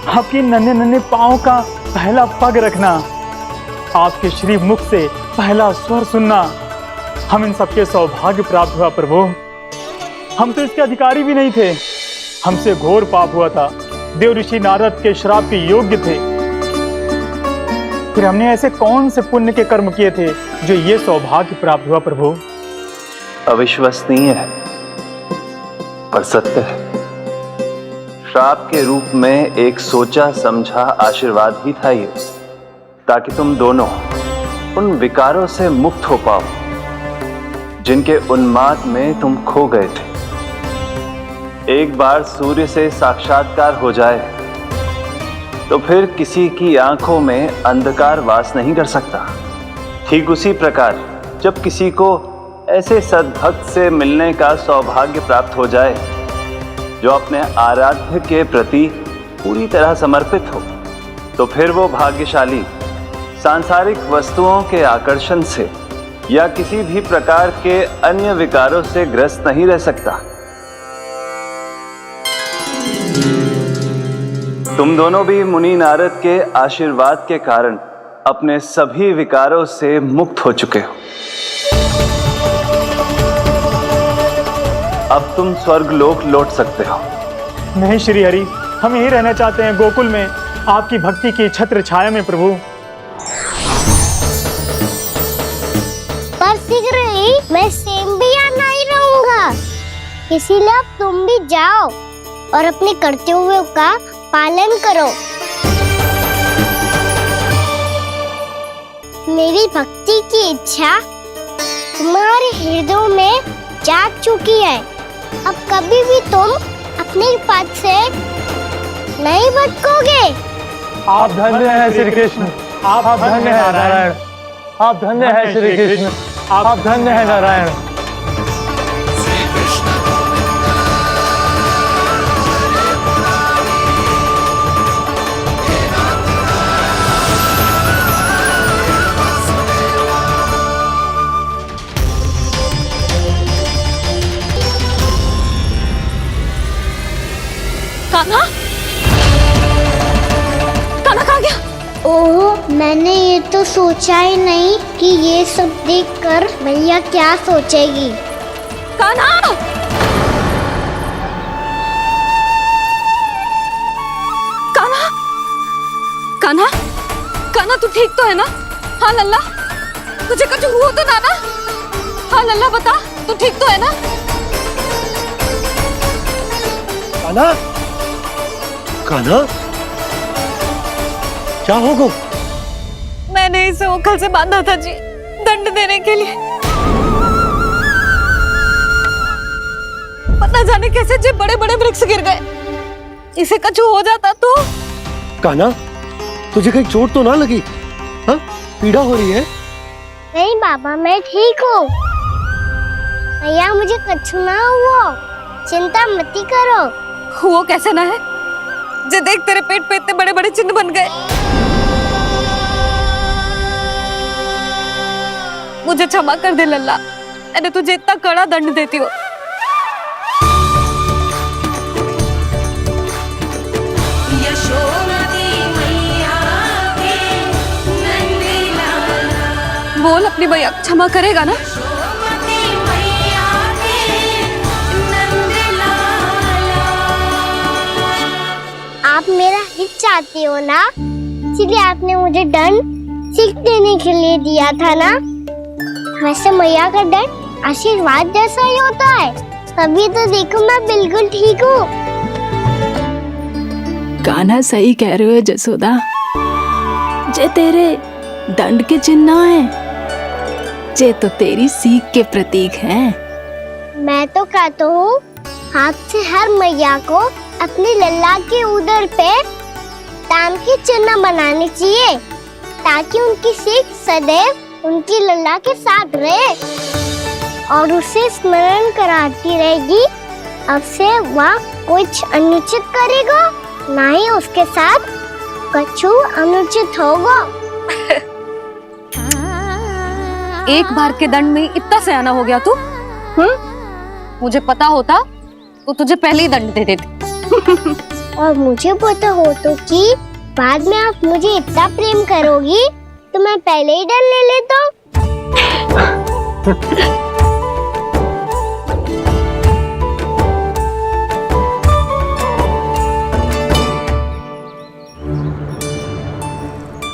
आपकी नन्हे नन्हे पाँव का पहला पग रखना, आपके श्री मुख से पहला स्वर सुनना, हम इन सबके सौभाग्य प्राप्त हुआ प्रभु। हम तो इसके अधिकारी भी नहीं थे। हमसे घोर पाप हुआ था, देव ऋषि नारद के श्राप के योग्य थे। फिर हमने ऐसे कौन से पुण्य के कर्म किए थे जो ये सौभाग्य प्राप्त हुआ प्रभु? अविश्वसनीय है पर सत्य है। श्राप के रूप में एक सोचा समझा आशीर्वाद ही था ये, ताकि तुम दोनों उन विकारों से मुक्त हो पाओ जिनके उन्माद में तुम खो गए थे। एक बार सूर्य से साक्षात्कार हो जाए तो फिर किसी की आंखों में अंधकार वास नहीं कर सकता। ठीक उसी प्रकार जब किसी को ऐसे सद्भक्त से मिलने का सौभाग्य प्राप्त हो जाए जो अपने आराध्य के प्रति पूरी तरह समर्पित हो, तो फिर वो भाग्यशाली सांसारिक वस्तुओं के आकर्षण से या किसी भी प्रकार के अन्य विकारों से ग्रस्त नहीं रह सकता। तुम दोनों भी मुनि नारद के आशीर्वाद के कारण अपने सभी विकारों से मुक्त हो चुके हो। अब तुम स्वर्गलोक लौट सकते हो। नहीं श्री हरि, हम यहीं रहना चाहते हैं, गोकुल में, आपकी भक्ति की छत्र छाया में प्रभु। पर शीघ्र ही मैं सेम भी यहाँ नहीं रहूंगा, इसीलिए अब तुम भी जाओ और अपने कर्तव्यों का पालन करो। मेरी भक्ति की इच्छा तुम्हारे हृदयों में जाग चुकी है। अब कभी भी तुम अपने पद से नहीं भटकोगे। आप धन्य हैं श्री कृष्ण, आप धन्य हैं नारायण, आप धन्य हैं श्री कृष्ण, आप धन्य हैं नारायण। कान्हा, कान्हा कहाँ गया? ओह, मैंने ये तो सोचा ही नहीं कि ये सब देखकर भैया क्या सोचेगी। कान्हा! कान्हा! कान्हा! कान्हा तू ठीक तो है ना? हाँ लल्ला, तुझे कुछ हुआ तो ना? हाँ लल्ला बता, तू ठीक तो है ना? कान्हा, कान्हा, क्या होगा? मैंने इसे ओखल से बांधा था जी, दंड देने के लिए। पता जाने कैसे जे बड़े बड़े वृक्ष गिर गए। इसे कुछ हो जाता तो? कान्हा, तुझे कहीं चोट तो ना लगी? हाँ, पीड़ा हो रही है? नहीं बाबा, मैं ठीक हूँ। भैया मुझे कुछ ना हुआ, चिंता मत करो। वो कैसे ना है? जे देख तेरे पेट पे इतने बड़े बड़े चिन्ह बन गए। मुझे क्षमा कर दे लल्ला, मैंने तुझे इतना कड़ा दंड देती हो। बोल अपनी भैया क्षमा करेगा ना? आप मेरा हित चाहती हो ना? इसीलिए आपने मुझे दंड सीख देने के लिए दिया था ना। वैसे मैया का दंड आशीर्वाद जैसा ही होता है, तभी तो देखो मैं बिल्कुल ठीक हूँ। कान्हा सही कह रहे हो जसोदा, जे तेरे दंड के चिन्ह है, जे तो तेरी सीख के प्रतीक हैं। मैं तो कहता हूँ हाथ से हर मैया को अपनी लल्ला के उदर पे ताम के चिन्ह बनाने चाहिए, ताकि उनकी सीख सदैव उनकी लल्ला के साथ रहे और उसे स्मरण कराती रहेगी। अब से वह कुछ अनुचित करेगा, ना ही उसके साथ कछु अनुचित होगा। एक बार के दंड में इतना सयाना हो गया तू? मुझे पता होता तो तुझे पहले ही दंड दे देती। और मुझे पता हो तो कि बाद में आप मुझे इतना प्रेम करोगी तो मैं पहले ही दंड ले लेता हूँ।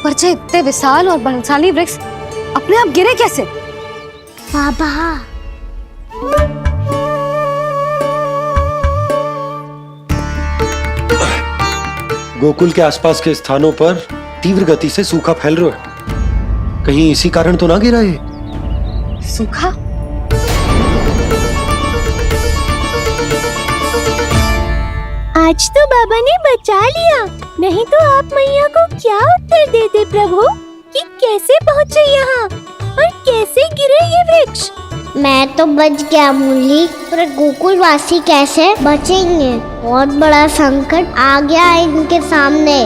पर जे इतने विशाल और बलशाली वृक्ष अपने आप गिरे कैसे? बाबा गोकुल के आसपास के स्थानों पर तीव्र गति से सूखा फैल रहा है। कहीं इसी कारण तो ना गिरा ये? सूखा? आज तो बाबा ने बचा लिया, नहीं तो आप मैया को क्या उत्तर देते प्रभु कि कैसे पहुँचे यहाँ और कैसे गिरे ये वृक्ष? मैं तो बच गया मुरली, पर गोकुल वासी कैसे बचेंगे? बहुत बड़ा संकट आ गया है इनके सामने।